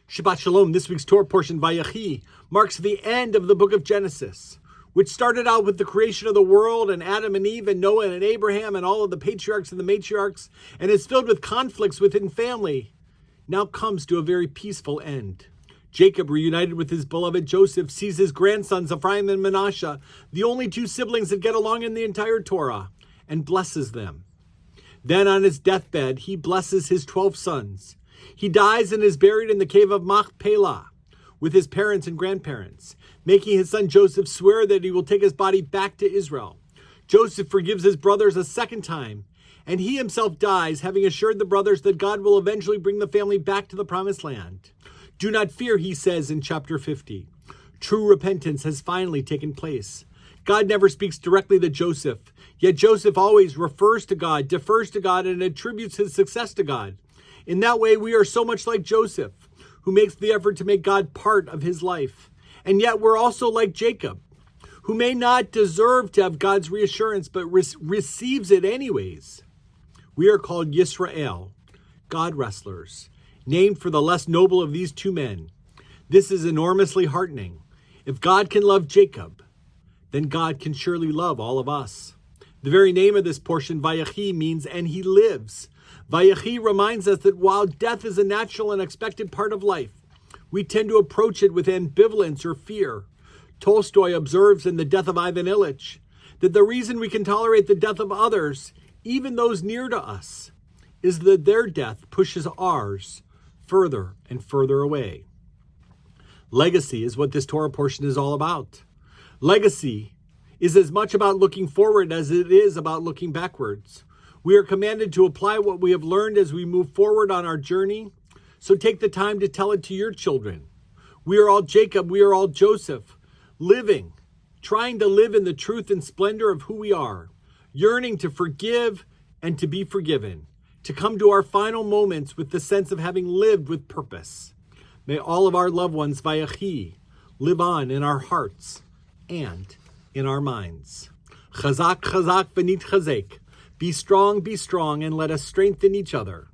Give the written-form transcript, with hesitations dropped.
Shabbat Shalom. This week's Torah portion, Vayechi, marks the end of the book of Genesis, which started out with the creation of the world and Adam and Eve and Noah and Abraham and all of the patriarchs and the matriarchs, and is filled with conflicts within family, now comes to a very peaceful end. Jacob, reunited with his beloved Joseph, sees his grandsons Ephraim and Manasseh, the only two siblings that get along in the entire Torah, and blesses them. Then on his deathbed, he blesses his 12 sons. He dies and is buried in the cave of Machpelah with his parents and grandparents, making his son Joseph swear that he will take his body back to Israel. Joseph forgives his brothers a second time, and he himself dies, having assured the brothers that God will eventually bring the family back to the promised land. Do not fear, he says in chapter 50. True repentance has finally taken place. God never speaks directly to Joseph, yet Joseph always refers to God, defers to God, and attributes his success to God. In that way, we are so much like Joseph, who makes the effort to make God part of his life. And yet we're also like Jacob, who may not deserve to have God's reassurance, but receives it anyways. We are called Yisrael, God wrestlers, named for the less noble of these two men. This is enormously heartening. If God can love Jacob, then God can surely love all of us. The very name of this portion, Vayechi, means "and he lives." Vayechi reminds us that while death is a natural and expected part of life, we tend to approach it with ambivalence or fear. Tolstoy observes in The Death of Ivan Ilyich that the reason we can tolerate the death of others, even those near to us, is that their death pushes ours further and further away. Legacy is what this Torah portion is all about. Legacy is as much about looking forward as it is about looking backwards. We are commanded to apply what we have learned as we move forward on our journey, so take the time to tell it to your children. We are all Jacob, we are all Joseph, trying to live in the truth and splendor of who we are, yearning to forgive and to be forgiven, to come to our final moments with the sense of having lived with purpose. May all of our loved ones, Vayechi, live on in our hearts and in our minds. Chazak, chazak, v'nitchazek. Be strong, and let us strengthen each other.